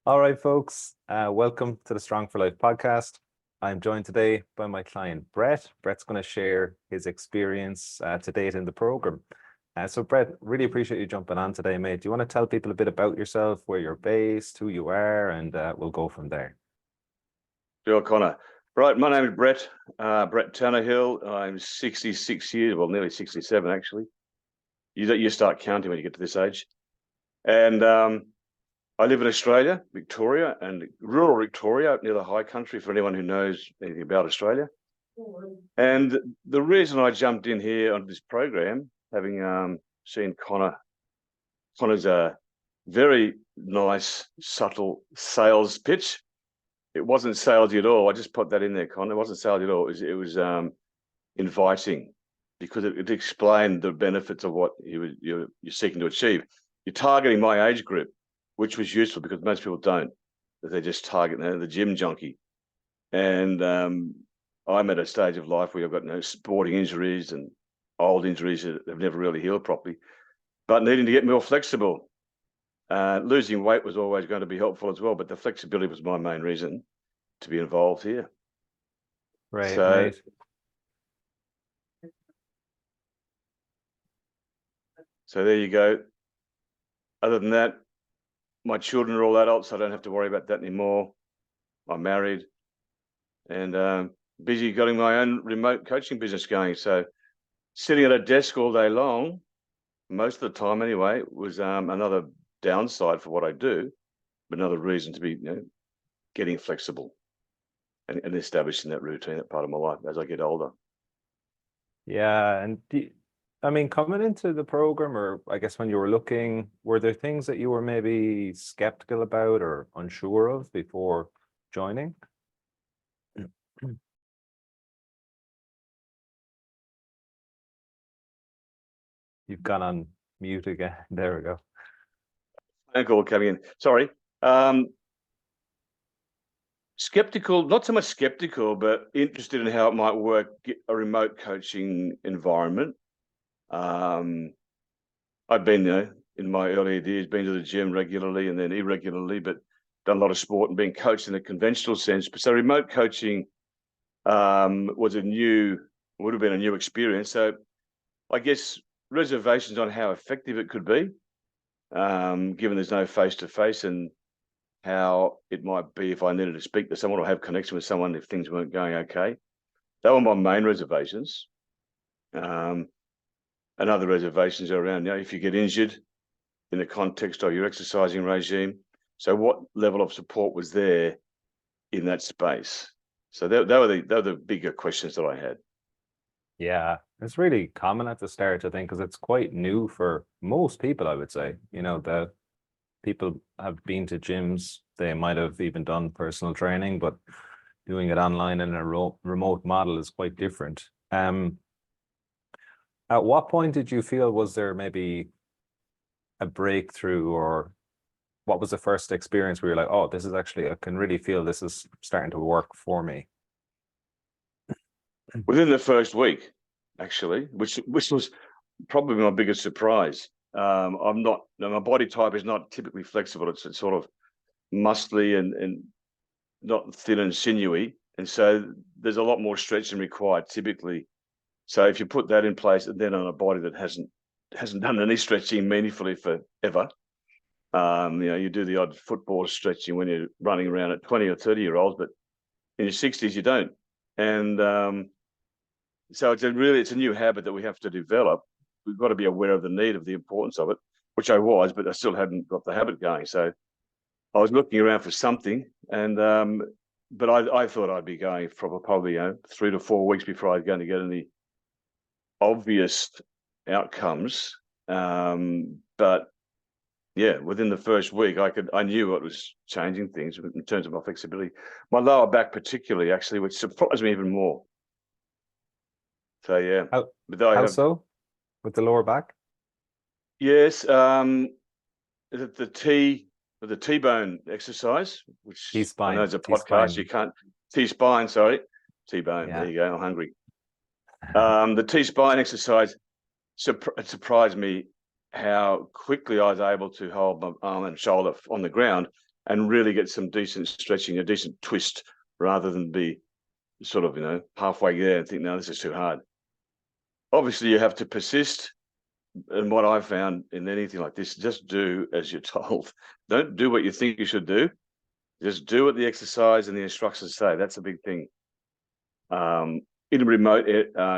All right, folks. Welcome to the Strong for Life podcast. I'm joined today by my client, Brett. Brett's going to share his experience to date in the program. So, Brett, really appreciate you jumping on today, mate. Do you want to tell people a bit about yourself, where you're based, who you are, and we'll go from there. Sure, Connor. Right, my name is Brett, Brett Tannehill. I'm 66 years, well, nearly 67 actually. You start counting when you get to this age. And I live in Australia, Victoria, and rural Victoria, near the high country, for anyone who knows anything about Australia. And the reason I jumped in here on this program, having seen Connor's a very nice, subtle sales pitch. It wasn't salesy at all. I just put that in there, Connor. It wasn't salesy at all. It was inviting, because it explained the benefits of what you're seeking to achieve. You're targeting my age group, which was useful because most people don't. They just target the gym junkie. And I'm at a stage of life where I've got no sporting injuries and old injuries that have never really healed properly, but needing to get more flexible. Losing weight was always going to be helpful as well, but the flexibility was my main reason to be involved here. Right, So, right. So there you go. Other than that, my children are all adults, so I don't have to worry about that anymore. I'm married and busy getting my own remote coaching business going. So sitting at a desk all day long, most of the time anyway, was another downside for what I do, but another reason to be getting flexible and establishing that routine, that part of my life as I get older. Yeah, and coming into the program, or I guess when you were looking, were there things that you were maybe skeptical about or unsure of before joining? You've gone on mute again. There we go. Phone call coming in. Sorry. Skeptical, not so much skeptical, but interested in how it might work, a remote coaching environment. I've been, in my earlier years, been to the gym regularly and then irregularly, but done a lot of sport and been coached in a conventional sense. So remote coaching would have been a new experience. So I guess reservations on how effective it could be, given there's no face-to-face, and how it might be if I needed to speak to someone or have connection with someone if things weren't going okay. That were my main reservations. And other reservations are around, if you get injured in the context of your exercising regime. So what level of support was there in that space? So they were the bigger questions that I had. Yeah, it's really common at the start, I think, because it's quite new for most people, I would say. The people have been to gyms, they might have even done personal training, but doing it online in a remote model is quite different. At what point did you feel, was there maybe a breakthrough, or what was the first experience where you're like, oh, this is actually, I can really feel this is starting to work for me? Within the first week, actually, which was probably my biggest surprise. My body type is not typically flexible. It's sort of muscly and not thin and sinewy. And so there's a lot more stretching required typically. So if you put that in place and then on a body that hasn't done any stretching meaningfully forever, you do the odd football stretching when you're running around at 20 or 30-year-olds, but in your 60s, you don't. And so it's a new habit that we have to develop. We've got to be aware of the need, of the importance of it, which I was, but I still hadn't got the habit going. So I was looking around for something, and but I thought I'd be going for probably 3 to 4 weeks before I was going to get any obvious outcomes. But yeah, within the first week, I knew what was changing things in terms of my flexibility. My lower back, particularly, actually, which surprised me even more. So yeah, how so? With the lower back? Yes, is it the T-bone exercise, which T-spine. I know is a T-spine. podcast. You can't T-spine. Sorry, T-bone. Yeah. There you go. I'm hungry. The T-spine exercise surprised me how quickly I was able to hold my arm and shoulder on the ground and really get some decent stretching, a decent twist, rather than be sort of, halfway there and think, no, this is too hard. Obviously, you have to persist. And what I found in anything like this, just do as you're told. Don't do what you think you should do. Just do what the exercise and the instructions say. That's a big thing. In a remote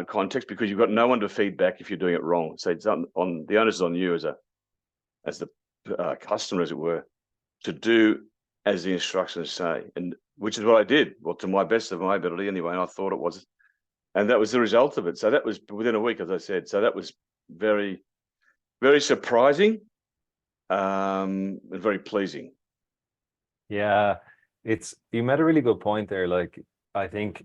context, because you've got no one to feedback if you're doing it wrong. So it's on the onus is on you as the customer, as it were, to do as the instructions say, and which is what I did. Well, to my best of my ability, anyway. And I thought it was, and that was the result of it. So that was within a week, as I said. So that was very, very surprising, and very pleasing. Yeah, you made a really good point there. Like, I think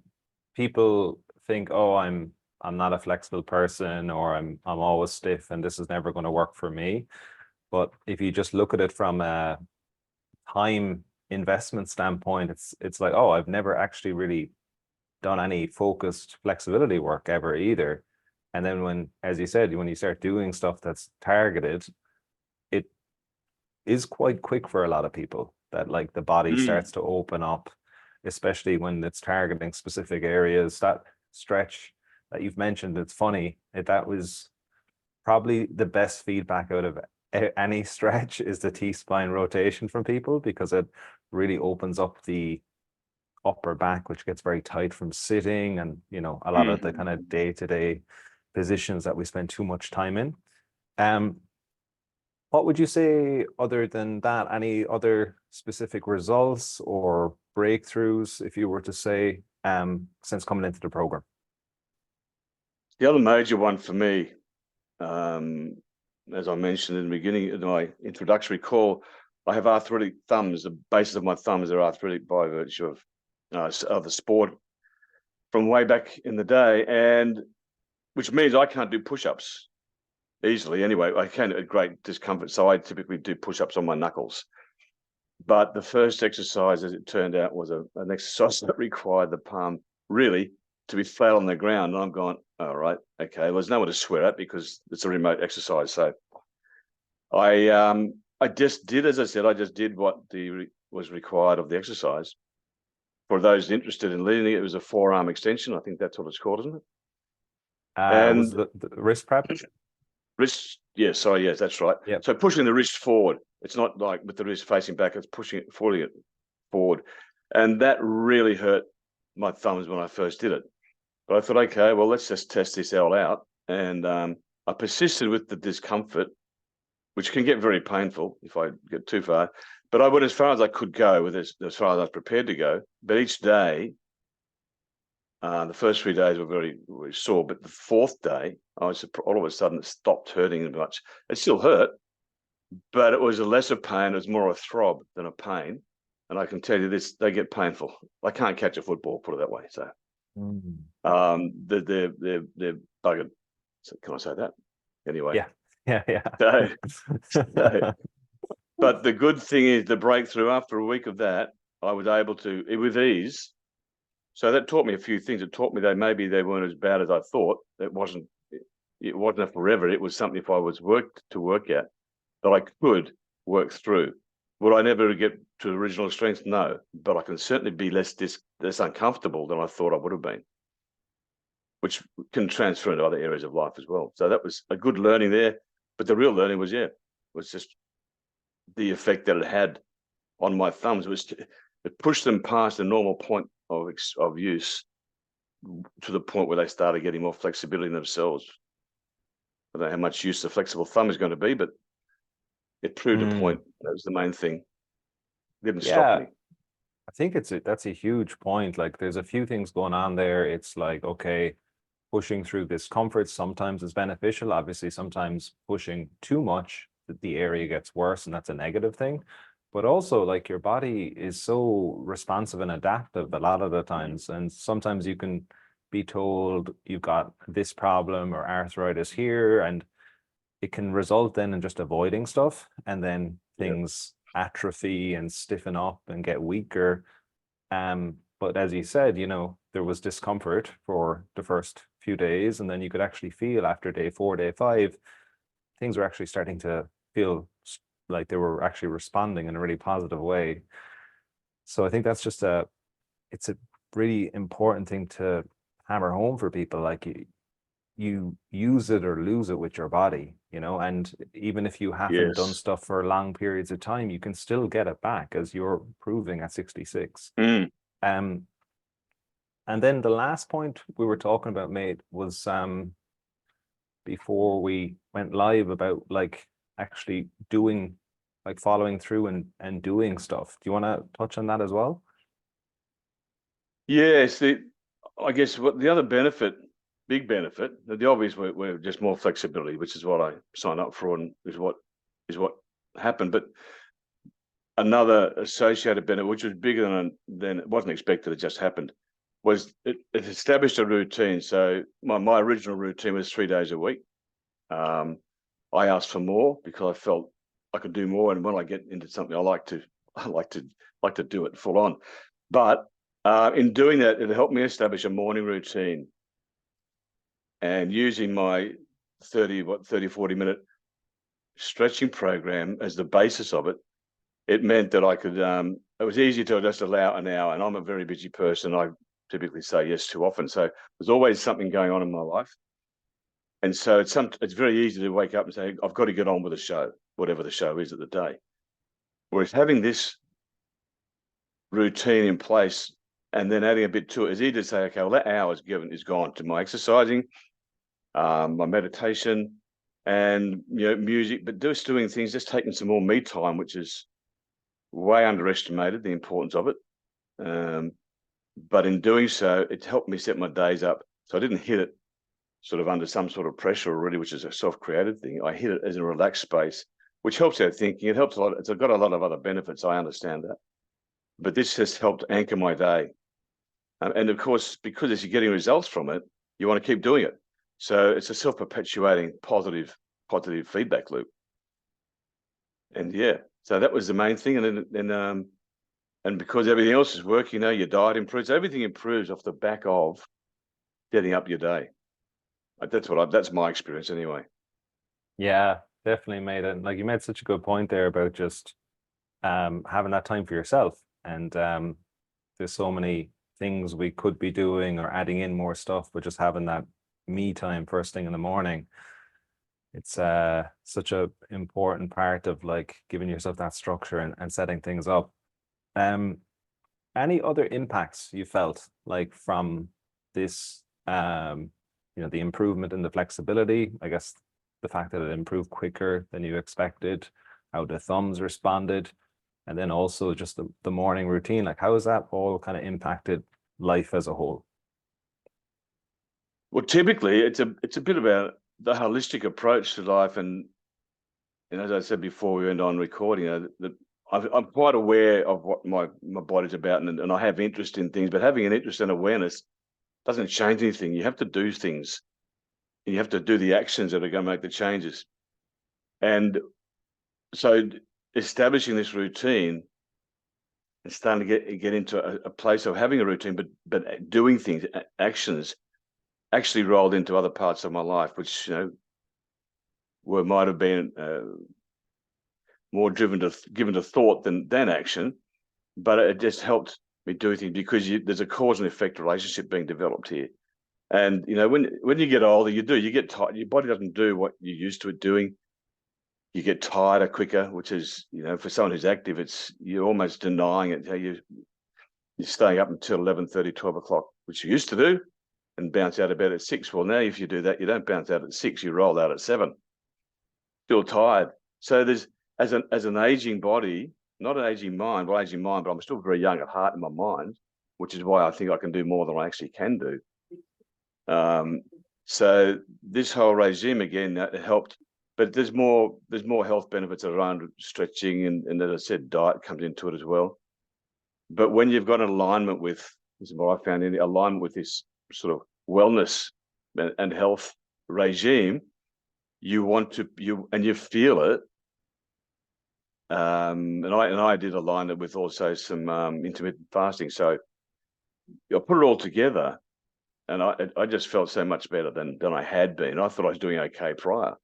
people think, oh, I'm not a flexible person, or I'm always stiff and this is never going to work for me. But if you just look at it from a time investment standpoint, it's like, oh, I've never actually really done any focused flexibility work ever either. And then when, as you said, when you start doing stuff that's targeted, it is quite quick for a lot of people, that like the body starts to open up, especially when it's targeting specific areas. That stretch that you've mentioned, it's funny, that was probably the best feedback out of any stretch, is the T-spine rotation from people, because it really opens up the upper back, which gets very tight from sitting, and a lot of the kind of day-to-day positions that we spend too much time in. What would you say other than that? Any other specific results or breakthroughs, if you were to say, since coming into the program? The other major one for me, as I mentioned in the beginning of my introductory call, I have arthritic thumbs. The bases of my thumbs are arthritic by virtue of the sport from way back in the day, and which means I can't do push-ups easily. Anyway, I can at great discomfort, so I typically do push-ups on my knuckles. But the first exercise, as it turned out, was an exercise that required the palm really to be flat on the ground. And I'm going, all right, okay. Well, there's no one to swear at because it's a remote exercise. So I just did, as I said, I just did what was required of the exercise. For those interested in leading it was a forearm extension. I think that's what it's called, isn't it? And was the wrist prep? Wrist, yeah, sorry, yes, that's right. Yep. So pushing the wrist forward. It's not like with the wrist facing back, it's pushing it forward. And that really hurt my thumbs when I first did it. But I thought, okay, well, let's just test this all out. And I persisted with the discomfort, which can get very painful if I get too far. But I went as far as I could go with this, as far as I was prepared to go. But each day, the first 3 days were very sore, but the fourth day, I was all of a sudden it stopped hurting as much. It still hurt, but it was a lesser pain. It was more a throb than a pain. And I can tell you this, they get painful. I can't catch a football, put it that way. So they're buggered. So can I say that? Anyway. Yeah. So, but the good thing is the breakthrough, after a week of that, I was able to, with ease. So that taught me a few things. It taught me that maybe they weren't as bad as I thought. It wasn't a forever. It was something, if I was work at, that I could work through. Would I never get to original strength? No, but I can certainly be less uncomfortable than I thought I would have been, which can transfer into other areas of life as well. So that was a good learning there. But the real learning was just the effect that it had on my thumbs. It pushed them past the normal point of use to the point where they started getting more flexibility in themselves. I don't know how much use the flexible thumb is going to be, but it proved a point. That was the main thing. It didn't stop me. I think that's a huge point. Like, there's a few things going on there. It's like, okay, pushing through discomfort sometimes is beneficial. Obviously, sometimes pushing too much, the area gets worse, and that's a negative thing. But also, like, your body is so responsive and adaptive a lot of the times. And sometimes you can be told you've got this problem or arthritis here, and it can result then in just avoiding stuff. And then things atrophy and stiffen up and get weaker. But as you said, there was discomfort for the first few days, and then you could actually feel after day 4, day 5, things were actually starting to feel like they were actually responding in a really positive way. So I think that's just it's a really important thing to hammer home for people. Like you use it or lose it with your body, and even if you haven't done Yes. stuff for long periods of time, you can still get it back, as you're proving at 66. Mm. Um, and then the last point we were talking about, mate, was before we went live, about like actually doing, like following through and doing stuff. Do you want to touch on that as well? Yes. I guess what the other benefit, big benefit, the obvious were just more flexibility, which is what I signed up for and is what happened. But another associated benefit, which was bigger than it wasn't expected, it just happened, was it established a routine. So my original routine was 3 days a week. I asked for more because I felt I could do more, and when I get into something, I like to do it full on. But in doing that, it helped me establish a morning routine, and using my 40-minute stretching program as the basis of it, it meant that I could, it was easy to just allow an hour, and I'm a very busy person. I typically say yes too often. So there's always something going on in my life. And so it's very easy to wake up and say, I've got to get on with the show, whatever the show is at the day. Whereas having this routine in place and then adding a bit to it is easy to say, okay, well, that hour is gone to my exercising, my meditation, and music, but just doing things, just taking some more me time, which is way underestimated, the importance of it. But in doing so, it helped me set my days up. So I didn't hit it sort of under some sort of pressure already, which is a self-created thing. I hit it as a relaxed space, which helps our thinking. It helps a lot. It's got a lot of other benefits. I understand that. But this has helped anchor my day. And of course, because as you're getting results from it, you want to keep doing it. So it's a self-perpetuating positive feedback loop. And yeah, so that was the main thing. And because everything else is working, your diet improves. Everything improves off the back of getting up your day. That's my experience anyway. Yeah, definitely, made it. Like, you made such a good point there about just having that time for yourself. And there's so many things we could be doing or adding in more stuff, but just having that me time first thing in the morning, it's such a important part of like giving yourself that structure and setting things up. Any other impacts you felt like from this, the improvement in the flexibility, I guess the fact that it improved quicker than you expected, how the thumbs responded, and then also just the morning routine, like how has that all kind of impacted life as a whole? Well, typically it's a bit about the holistic approach to life, and as I said before we went on recording, that I'm quite aware of what my body's about, and I have interest in things. But having an interest and awareness doesn't change anything. You have to do things, and you have to do the actions that are going to make the changes. And so, establishing this routine and starting to get into a place of having a routine, but doing things, actions, actually rolled into other parts of my life, which might have been more given to thought than action, but it just helped me do things because there's a cause and effect relationship being developed here. And when you get older, you get tired. Your body doesn't do what you're used to it doing. You get tired quicker, which is for someone who's active, you're almost denying it. How you're staying up until 11:30, 12 o'clock, which you used to do, and bounce out of bed at 6. Well, now if you do that, you don't bounce out at 6. You roll out at 7. Still tired. So there's as an aging body, not an aging mind, but I'm still very young at heart in my mind, which is why I think I can do more than I actually can do. So this whole regime again helped, but there's more health benefits around stretching, and as I said, diet comes into it as well. But when you've got an alignment with, this is what I found, in alignment with this sort of wellness and health regime, you feel it. And I did align it with also some intermittent fasting. So I put it all together, and I just felt so much better than I had been. I thought I was doing okay prior.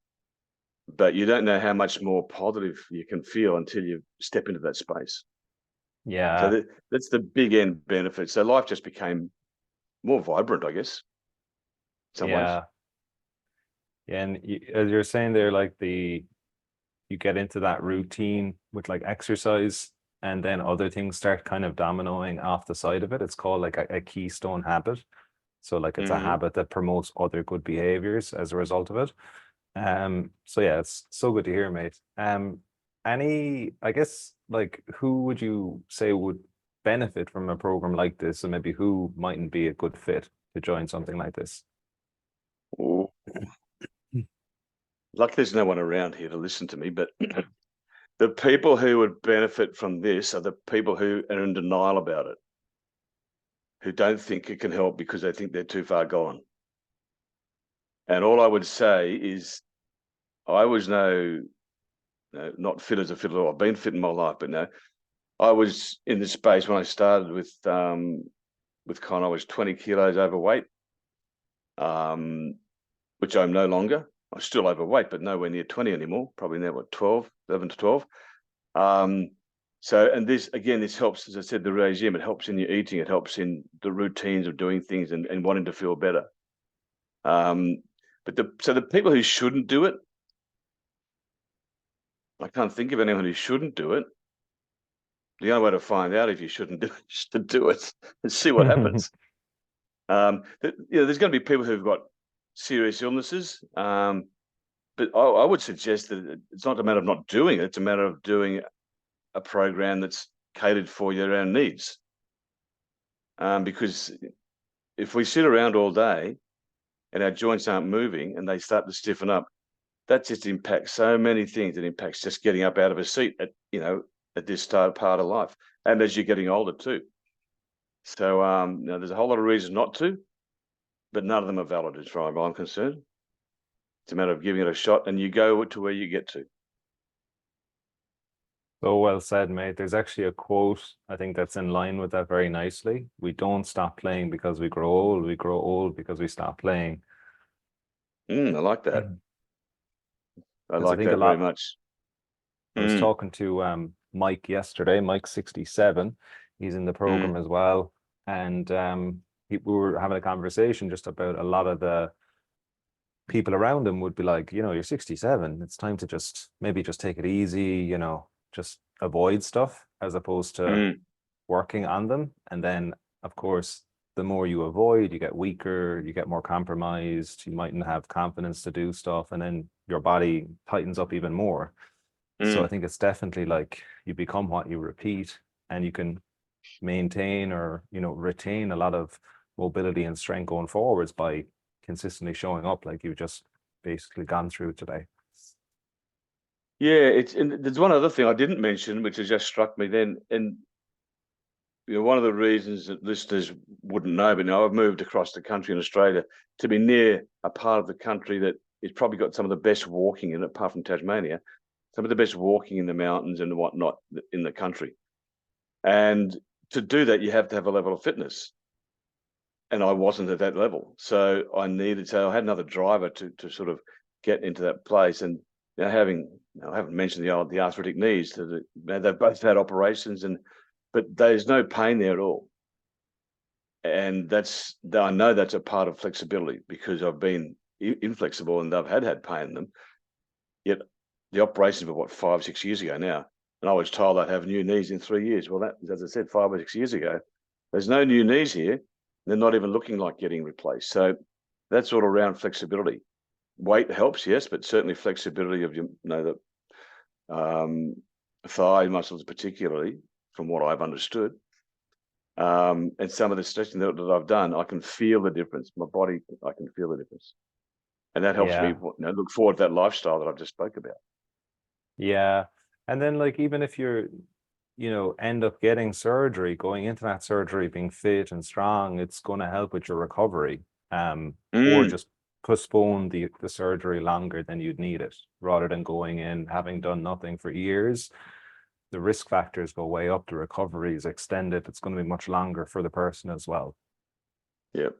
but you don't know how much more positive you can feel until you step into that space. Yeah. So that's the big end benefit. So life just became more vibrant, I guess, in some ways. Yeah. Yeah. And as you're saying there, like you get into that routine with like exercise, and then other things start kind of dominoing off the side of it. It's called like a keystone habit. So like it's a Mm-hmm. habit that promotes other good behaviors as a result of it. So yeah, it's so good to hear, mate. I guess like who would you say would benefit from a program like this, and maybe who mightn't be a good fit to join something like this? Luckily, there's no one around here to listen to me, but the people who would benefit from this are the people who are in denial about it, who don't think it can help because they think they're too far gone. And all I would say is, I was not fit as a fiddler. I've been fit in my life, but no, I was in this space when I started with Con. I was 20 kilos overweight, which I'm no longer. I'm still overweight, but nowhere near 20 anymore. Probably now, 11 to 12. And this helps, as I said, the regime. It helps in your eating. It helps in the routines of doing things and wanting to feel better. But the people who shouldn't do it, I can't think of anyone who shouldn't do it. The only way to find out if you shouldn't do it is to do it and see what happens. There's going to be people who've got serious illnesses, but I would suggest that it's not a matter of not doing it. It's a matter of doing a program that's catered for your own needs. Because if we sit around all day and our joints aren't moving and they start to stiffen up, that just impacts so many things. It impacts just getting up out of a seat at this part of life, and as you're getting older too. So there's a whole lot of reasons not to, but none of them are valid as far as I'm concerned. It's a matter of giving it a shot, and you go to where you get to. So well said, mate. There's actually a quote, I think, that's in line with that very nicely. We don't stop playing because we grow old. We grow old because we stop playing. I like that. I Because I like think a that very lot. much. I was talking to Mike yesterday. Mike's 67. He's in the program as well, and we were having a conversation just about a lot of the people around him would be like, you're 67. It's time to maybe just take it easy. Just avoid stuff as opposed to working on them. And then, of course, the more you avoid, you get weaker, you get more compromised, you mightn't have confidence to do stuff, and then your body tightens up even more. So I think it's definitely like you become what you repeat, and you can maintain or, retain a lot of mobility and strength going forwards by consistently showing up like you've just basically gone through today. Yeah, and there's one other thing I didn't mention, which has just struck me then. And one of the reasons that listeners wouldn't know, but now I've moved across the country in Australia to be near a part of the country that has probably got some of the best walking in it, apart from Tasmania, some of the best walking in the mountains and whatnot in the country. And to do that, you have to have a level of fitness. And I wasn't at that level. So I had another driver to sort of get into that place. And I haven't mentioned the arthritic knees. They've both had operations, but there's no pain there at all. And I know that's a part of flexibility, because I've been inflexible and I've had pain in them. Yet the operations were 5-6 years ago now. And I was told I'd have new knees in 3 years. Well, that, as I said, 5 or 6 years ago, there's no new knees here. They're not even looking like getting replaced. So that's all around flexibility. Weight helps, yes, but certainly flexibility of the thigh muscles, particularly, from what I've understood. And some of the stretching that I've done, I can feel the difference. My body, I can feel the difference. And that helps me look forward to that lifestyle that I've just spoke about. Yeah. And then like, even if you're, end up getting surgery, going into that surgery, being fit and strong, it's going to help with your recovery. Or just postpone the surgery longer than you'd need it, rather than going in, having done nothing for years. The risk factors go way up, the recovery is extended. It's going to be much longer for the person as well. Yep.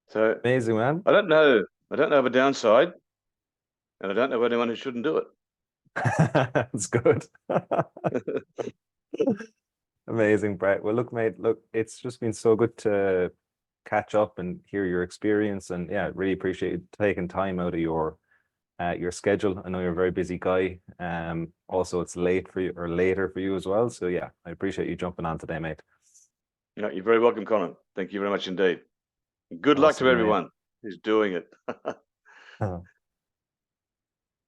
So amazing, man. I don't know of a downside. and I don't know anyone who shouldn't do it. That's good. Amazing, Brett. Well, look, mate, look, it's just been so good to catch up and hear your experience. And yeah, really appreciate you taking time out of your schedule. I know you're a very busy guy. Also it's late for you or later for you as well. So yeah, I appreciate you jumping on today, mate. No, you're very welcome, Colin. Thank you very much indeed. Good luck to Awesome, mate. everyone who's doing it.